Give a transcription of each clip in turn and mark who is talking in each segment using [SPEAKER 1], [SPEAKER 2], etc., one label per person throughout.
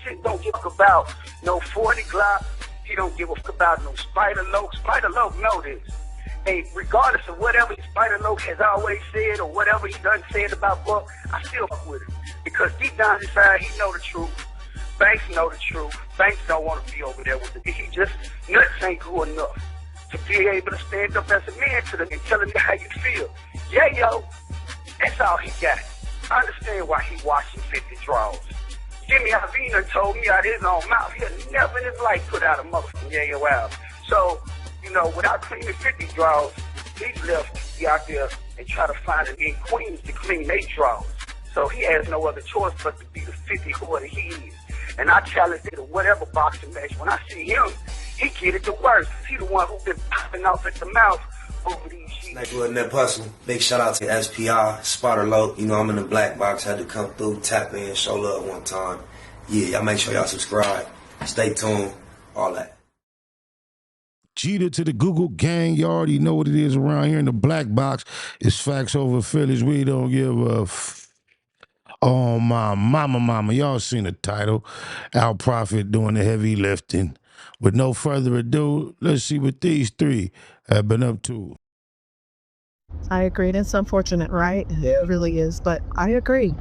[SPEAKER 1] Shit don't give a fuck about no 40 Glock. He don't give a fuck about no Spider Loc. Spider Loc know this. And regardless of whatever Spider Loc has always said or whatever he done said about Buck, I still fuck with him. Because deep down inside, he know the truth. Banks know the truth. Banks don't want to be over there with it. He just, nuts ain't cool enough to be able to stand up as a man to them and tell him how you feel. Yeah, yo, that's all he got. I understand why he washing 50 draws. Jimmy Iovine told me out of his own mouth, he'll never in his life put out a motherfucking Yayo album. So, you know, without cleaning 50 draws, he's left to be out there and try to find an in Queens to clean their draws. So he has no other choice but to be the 50 whoever he is. And I challenge him to whatever boxing match. When I see him, he get it the worst. He the one who's been popping off at the mouth over these years.
[SPEAKER 2] Like with that hustle. Big shout out to SPI, Spotter Loc. You know, I'm in the black box. Had to come through, tap in, show love one time. Yeah, y'all make sure y'all subscribe. Stay tuned. All that.
[SPEAKER 3] Cheater to the Google gang. You already know what it is around here in the black box. It's facts over Phillies. We don't give a oh, my mama. Y'all seen the title. Al Prophet doing the heavy lifting. With no further ado, let's see what these three have been up to.
[SPEAKER 4] I agree. It's unfortunate, right? It really is, but I agree.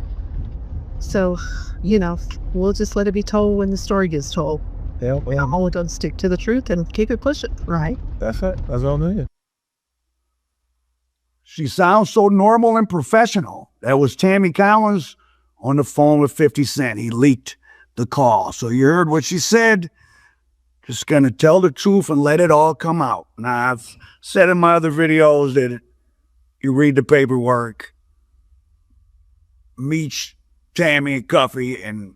[SPEAKER 4] So, you know, we'll just let it be told when the story gets told.
[SPEAKER 5] Yeah.
[SPEAKER 4] I'm only going to stick to the truth and keep it pushing, right?
[SPEAKER 5] That's it. That's all I'm doing.
[SPEAKER 6] She sounds so normal and professional. That was Tammy Cowins on the phone with 50 Cent. He leaked the call. So you heard what she said. Just going to tell the truth and let it all come out. Now, I've said in my other videos that you read the paperwork. Meech, Tammy, and Cuffy, and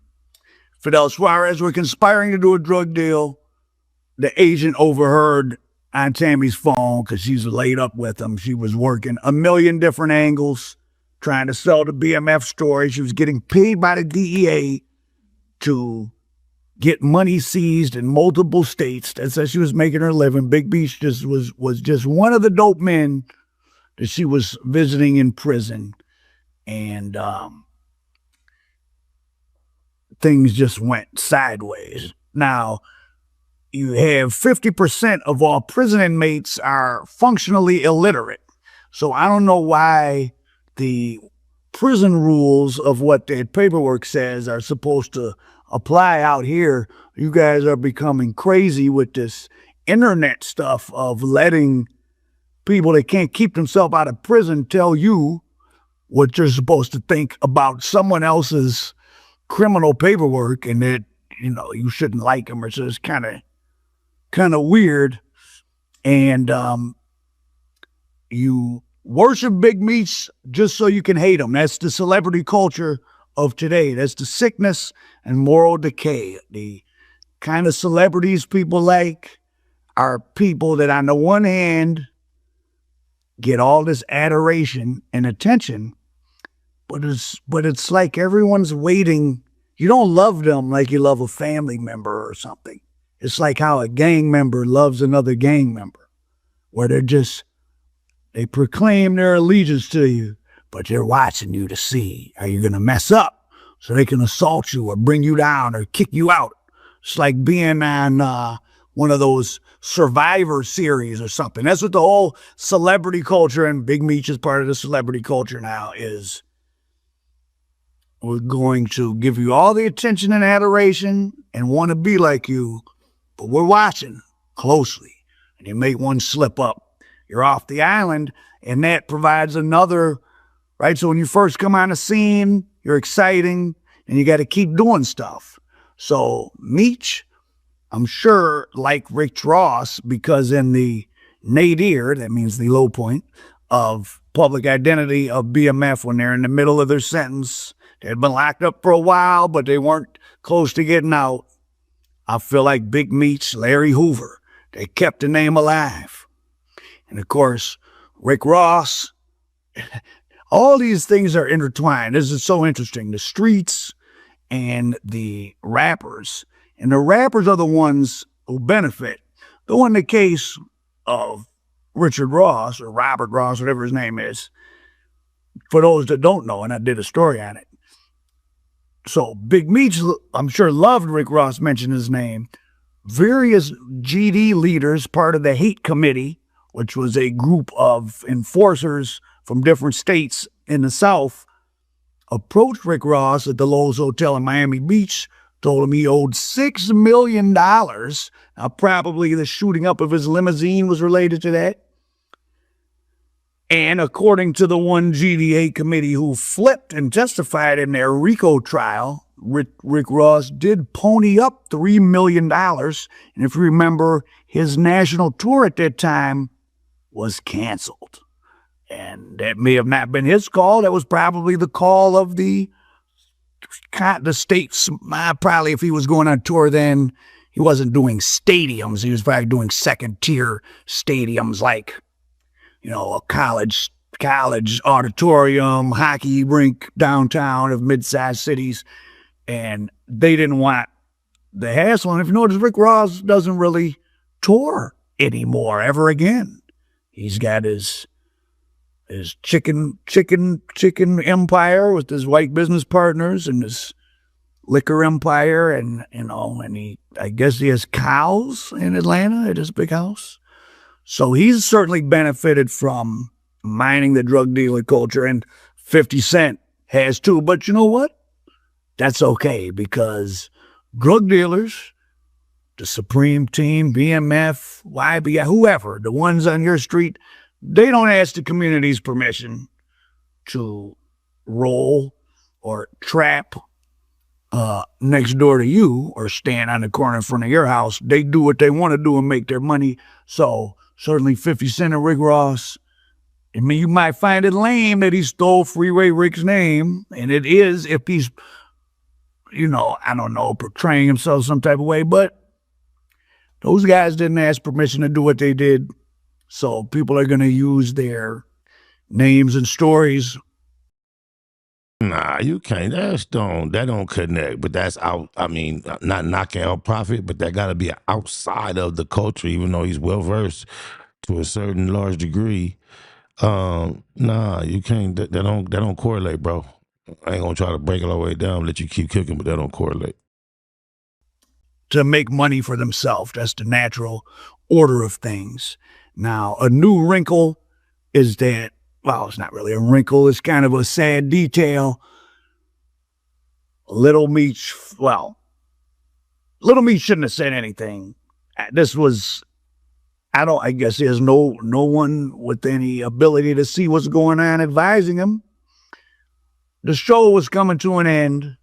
[SPEAKER 6] Fidel Suarez were conspiring to do a drug deal. The agent overheard on Tammy's phone because she's laid up with him. She was working a million different angles, trying to sell the BMF story. She was getting paid by the DEA to get money seized in multiple states. That's how she was making her living. Big Meech just was just one of the dope men that she was visiting in prison. And things just went sideways. Now, you have 50% of all prison inmates are functionally illiterate. So I don't know why the prison rules of what that paperwork says are supposed to apply out here. You guys are becoming crazy with this internet stuff of letting people that can't keep themselves out of prison tell you what you're supposed to think about someone else's criminal paperwork, and that, you know, you shouldn't like them, or so. It's kind of weird. And you worship Big Meech just so you can hate him. That's the celebrity culture of today. That's the sickness and moral decay. The kind of celebrities people like are people that on the one hand get all this adoration and attention, but it's like everyone's waiting. You don't love them like you love a family member or something. It's like how a gang member loves another gang member, where they proclaim their allegiance to you, but they're watching you to see, are you going to mess up so they can assault you or bring you down or kick you out? It's like being on one of those Survivor series or something. That's what the whole celebrity culture, and Big Meech is part of the celebrity culture now, is. We're going to give you all the attention and adoration and want to be like you, but we're watching closely. And you make one slip up, you're off the island, and that provides another, right? So when you first come on the scene, you're exciting, and you got to keep doing stuff. So Meech, I'm sure, like Rick Ross, because in the nadir, that means the low point of public identity of BMF, when they're in the middle of their sentence, they had been locked up for a while, but they weren't close to getting out. I feel like Big Meech, Larry Hoover, they kept the name alive. And of course, Rick Ross, all these things are intertwined. This is so interesting. The streets and the rappers. And the rappers are the ones who benefit. Though in the case of Richard Ross, or Robert Ross, whatever his name is, for those that don't know, and I did a story on it, So Big Meech, I'm sure, loved Rick Ross mentioned his name. Various GD leaders, part of the Hate Committee, which was a group of enforcers from different states in the South, approached Rick Ross at the Lowe's Hotel in Miami Beach, told him he owed $6 million. Now, probably the shooting up of his limousine was related to that. And according to the one GDA committee who flipped and testified in their RICO trial, Rick Ross did pony up $3 million. And if you remember, his national tour at that time was canceled. And that may have not been his call. That was probably the call of the states. Probably if he was going on tour then, he wasn't doing stadiums. He was probably doing second-tier stadiums like, you know, a college auditorium, hockey rink downtown of mid-sized cities. And they didn't want the hassle. And if you notice, Rick Ross doesn't really tour anymore ever again. He's got his chicken empire with his white business partners and his liquor empire, and I guess he has cows in Atlanta at his big house. So he's certainly benefited from mining the drug dealer culture, and 50 Cent has too. But you know what? That's okay, because drug dealers, the Supreme Team, BMF, YBI, whoever, the ones on your street, they don't ask the community's permission to roll or trap next door to you or stand on the corner in front of your house. They do what they want to do and make their money. So certainly 50 Cent and Rick Ross, I mean, you might find it lame that he stole Freeway Rick's name, and it is if he's, I don't know, portraying himself some type of way, but those guys didn't ask permission to do what they did. So people are going to use their names and stories.
[SPEAKER 3] Nah, you can't. That don't connect. But that's out. I mean, not knocking out Prophet, but that got to be outside of the culture, even though he's well versed to a certain large degree. Nah, you can't. That don't correlate, bro. I ain't gonna try to break it all the way down, let you keep cooking, but that don't correlate.
[SPEAKER 6] To make money for themselves. That's the natural order of things. Now, a new wrinkle is that, well, it's not really a wrinkle. It's kind of a sad detail. Little Meech shouldn't have said anything. This was, I guess there's no one with any ability to see what's going on advising him. The show was coming to an end.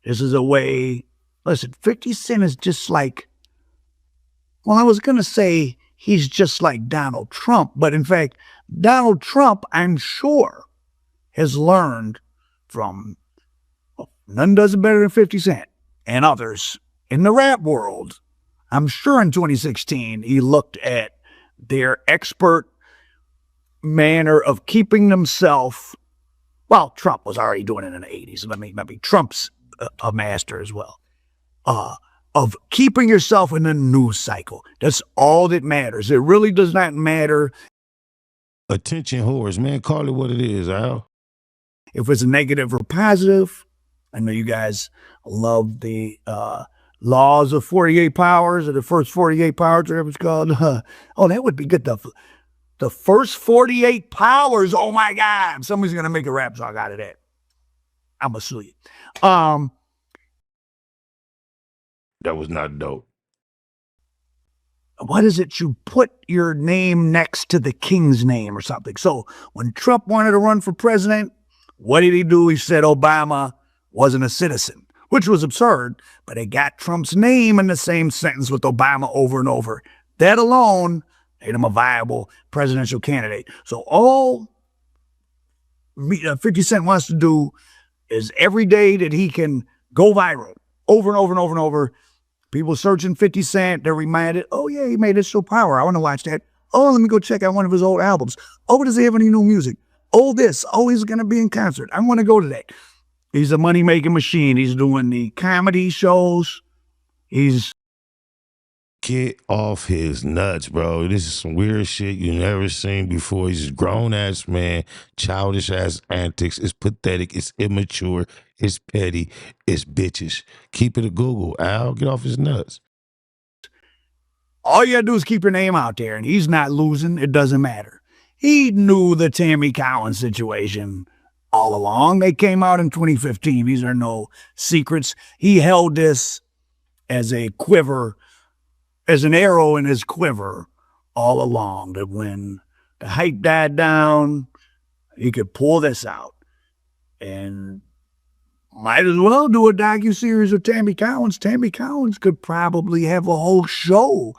[SPEAKER 6] This is a way, listen, 50 Cent is just like, well, I was going to say he's just like Donald Trump, but in fact, Donald Trump, I'm sure, has learned from, none does it better than 50 Cent and others in the rap world. I'm sure in 2016, he looked at their expert manner of keeping themselves. Well, Trump was already doing it in the 80s. Maybe Trump's a master as well. Of keeping yourself in the news cycle. That's all that matters. It really does not matter.
[SPEAKER 3] Attention whores, man. Call it what it is, Al.
[SPEAKER 6] If it's negative or positive. I know you guys love the laws of 48 powers, or the first 48 powers, or whatever it's called. Oh, that would be good. The first 48 powers. Oh my God. Somebody's going to make a rap song out of that. I'm going to sue you.
[SPEAKER 3] That was not dope.
[SPEAKER 6] What is it? You put your name next to the king's name or something. So when Trump wanted to run for president, what did he do? He said Obama wasn't a citizen, which was absurd, but it got Trump's name in the same sentence with Obama over and over. That alone made him a viable presidential candidate. So all 50 Cent wants to do is every day that he can go viral over and over and over and over, people searching 50 Cent, they're reminded, oh yeah, he made this show Power. I want to watch that. Oh, let me go check out one of his old albums. Oh, does he have any new music? Oh, this. Oh, he's going to be in concert. I want to go to that. He's a money-making machine. He's doing the comedy shows.
[SPEAKER 3] Get off his nuts, bro. This is some weird shit you never seen before. He's a grown-ass man, childish-ass antics. It's pathetic. It's immature. It's petty. It's bitches. Keep it a Google, Al. Get off his nuts.
[SPEAKER 6] All you gotta do is keep your name out there, and he's not losing. It doesn't matter. He knew the Tammy Cowins situation all along. They came out in 2015. These are no secrets. He held this as a quiver, as an arrow in his quiver all along, that when the hype died down, he could pull this out. And might as well do a docuseries of Tammy Cowins. Tammy Cowins could probably have a whole show.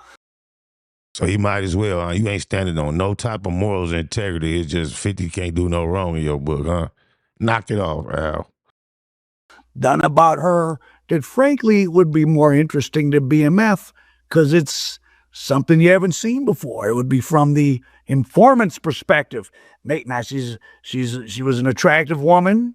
[SPEAKER 3] So you might as well, huh? You ain't standing on no type of morals or integrity. It's just 50 can't do no wrong in your book, huh? Knock it off, Al.
[SPEAKER 6] Done about her that frankly would be more interesting to BMF, because it's something you haven't seen before. It would be from the informant's perspective. Now she was an attractive woman,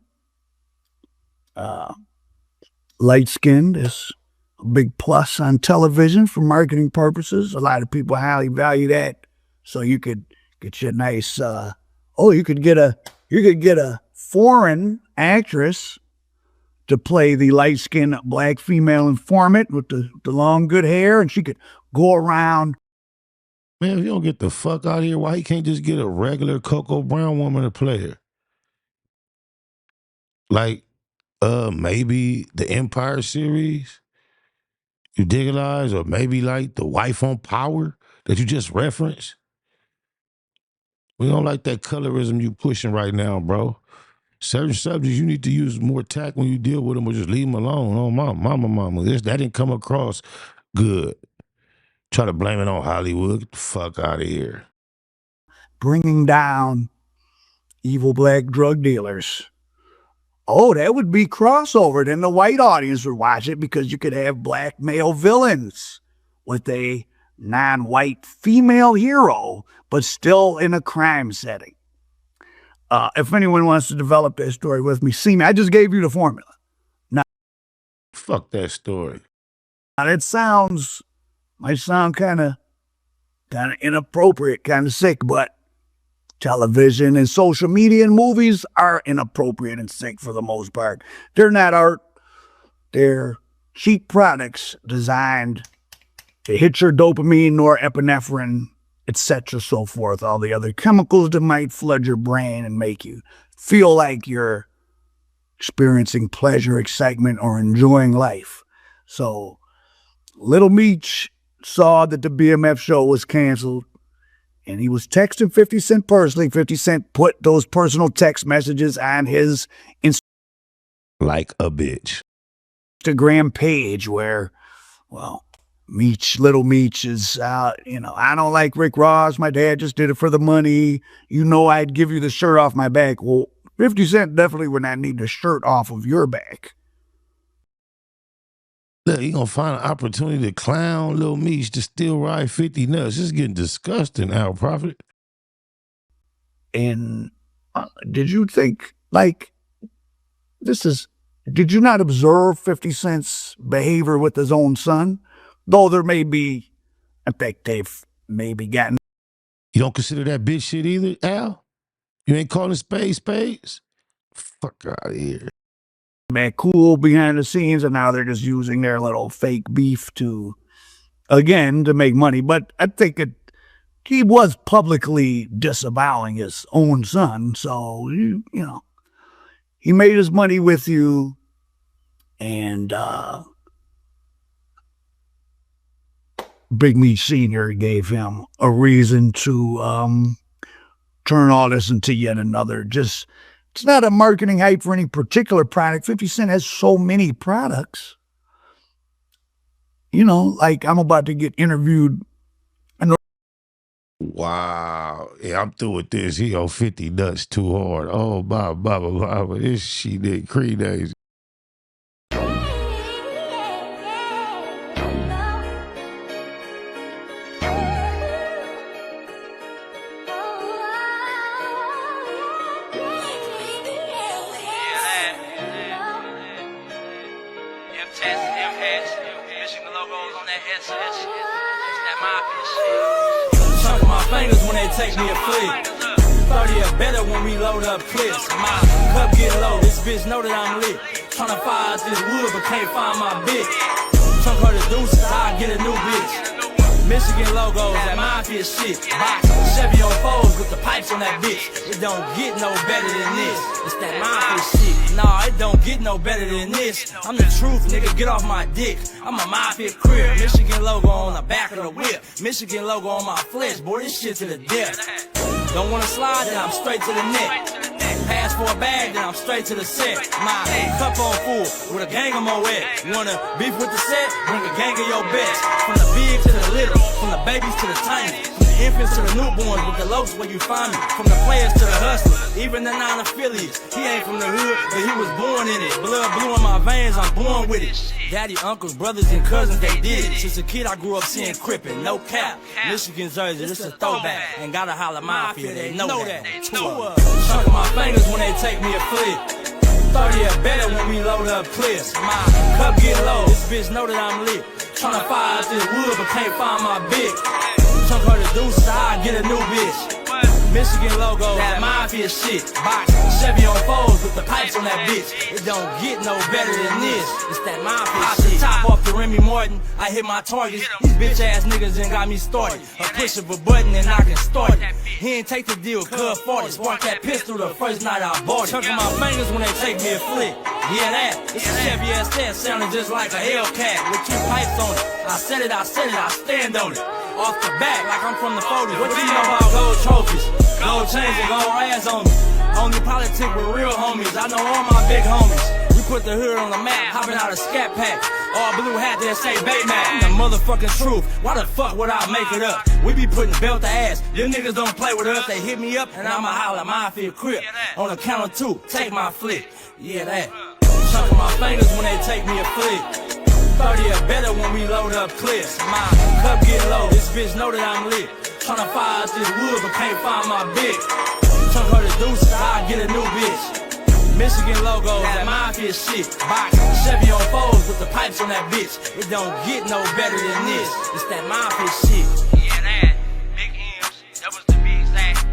[SPEAKER 6] light-skinned, is a big plus on television for marketing purposes. A lot of people highly value that. So you could get you a nice, you could get a foreign actress to play the light-skinned black female informant with the long good hair, and she could go around.
[SPEAKER 3] Man, if you don't get the fuck out of here, why he can't just get a regular Coco Brown woman to play her? Like, maybe the Empire series, you dig it, eyes, or maybe like the Wife on Power that you just referenced. We don't like that colorism you pushing right now, bro. Certain subjects, you need to use more tact when you deal with them, or just leave them alone. Oh, mama. That didn't come across good. Try to blame it on Hollywood. Get the fuck out of here.
[SPEAKER 6] Bringing down evil black drug dealers. Oh, that would be crossover. Then the white audience would watch it, because you could have black male villains with a non-white female hero, but still in a crime setting. If anyone wants to develop that story with me, see me. I just gave you the formula. Now,
[SPEAKER 3] fuck that story.
[SPEAKER 6] Now that might sound kind of inappropriate, kind of sick, but television and social media and movies are inappropriate and sick for the most part. They're not art. They're cheap products designed to hit your dopamine, norepinephrine, etc., so forth, all the other chemicals that might flood your brain and make you feel like you're experiencing pleasure, excitement, or enjoying life. So little Meech saw that the BMF show was canceled, and he was texting 50 Cent personally. 50 Cent put those personal text messages on his
[SPEAKER 3] like a bitch
[SPEAKER 6] Instagram page, where, well, little Meech is, I don't like Rick Ross. My dad just did it for the money. I'd give you the shirt off my back. Well, 50 Cent definitely would not need the shirt off of your back.
[SPEAKER 3] Look, you gonna find an opportunity to clown Lil Meech to still ride 50 nuts. This is getting disgusting, Al Prophet.
[SPEAKER 6] And did you think, did you not observe 50 Cent's behavior with his own son? Though there may be, in fact, they've maybe gotten.
[SPEAKER 3] You don't consider that bitch shit either, Al? You ain't calling spades? Fuck out of here.
[SPEAKER 6] Man, cool behind the scenes, and now they're just using their little fake beef to make money. But I think he was publicly disavowing his own son. So, he made his money with you, and Big Meech Sr. gave him a reason to turn all this into yet another. It's not a marketing hype for any particular product. 50 Cent has so many products. I'm about to get interviewed.
[SPEAKER 3] Wow. Yeah, I'm through with this. He on 50 nuts too hard. Oh, blah. This shit did Cree days.
[SPEAKER 5] Chunk my fingers when they take me a flick. 30 or better when we load up clips. My cup get low, this bitch know that I'm lit. Tryna fire out this wood, but can't find my bitch. Chunk her the deuces, I get a new bitch. Michigan logos, that mafia shit. Box, Chevy on foes with the pipes on that bitch. It don't get no better than this. It's that mafia shit. Nah, it don't get no better than this. I'm the truth, nigga, get off my dick. I'm a mafia crib. Michigan logo on the back of the whip. Michigan logo on my flesh, boy, this shit to the death. Don't wanna slide, then I'm straight to the neck. Pass for a bag, then I'm straight to the set. My cup on full with a gang of Moet. Wanna beef with the set? Bring a gang of your best. From the big to the little, from the babies to the tiny, from the infants to the newborns, with the locs where you find me. From the players to the hustlers, even the non-affiliates. He ain't from the hood, but he was born in it. Blood blue in my veins, I'm born with it. Daddy, uncles, brothers, and cousins, they did it. Since a kid, I grew up seeing Crippin', no cap. Michigan jersey, this a throwback. Ain't gotta holler mafia, they know that. Chunk of my fingers when they take me a flip. 30 or better when we load up clips. My cup get low, this bitch know that I'm lit. Tryna fire out this wood, but can't find my bitch. Chunk her the deuces, I get a new bitch. Michigan logo, that mafia shit. Box, Chevy on foes with the pipes on that bitch. It don't get no better than this. It's that mafia shit. Top off the Remy Martin, I hit my targets. These bitch ass niggas ain't got me started. A push of a button and I can start it. He ain't take the deal, cuz 40. Spark that pistol the first night I bought it. Chunking my fingers when they take me a flick. Yeah, that. It's a Chevy SS sounding just like a Hellcat with 2 pipes on it. I said it, I stand on it. Off the back like I'm from the 40s. What do you know about gold trophies? Gold chains and gold rags on me. Only politic with real homies. I know all my big homies. We put the hood on the map, hopping out a scat pack. All blue hat that say Baymax. The motherfucking truth. Why the fuck would I make it up? We be putting belt to ass. Them niggas don't play with us. They hit me up and I'ma holler mafia crip. On the count of 2, take my flick. Yeah, that. Chunk of my fingers when they take me a flick. 30 or better when we load up clips. My cup get low, this bitch know that I'm lit. Tryna fire out this wood, but can't find my bitch. Chunk her the deuces, I get a new bitch. Michigan logos, that mafia shit. Box, Chevy on foes with the pipes on that bitch. It don't get no better than this. It's that mafia shit. Yeah, that. Big M's, that was to be exact.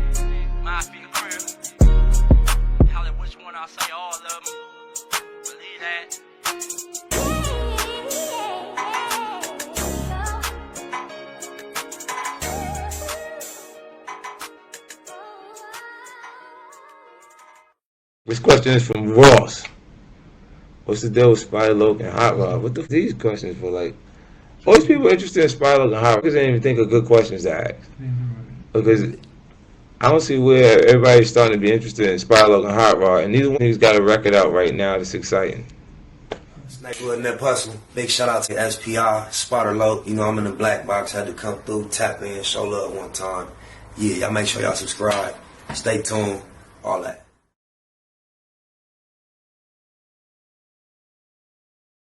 [SPEAKER 5] Mafia crib. Holla which one I say all of them. Believe that.
[SPEAKER 7] This question is from Ross. What's the deal with Spider Loc and Hot Rod? What the these questions for? Like, all these people interested in Spider Loc and Hot Rod because they didn't even think of good questions to ask. Because I don't see where everybody's starting to be interested in Spider Loc and Hot Rod, and neither one of these got a record out right now that's exciting.
[SPEAKER 2] Snake Wood Net Hustle. Big shout out to SPI, Spider Loc. You know, I'm in the black box. Had to come through, tap in, show love one time. Yeah, y'all make sure y'all subscribe. Stay tuned. All that.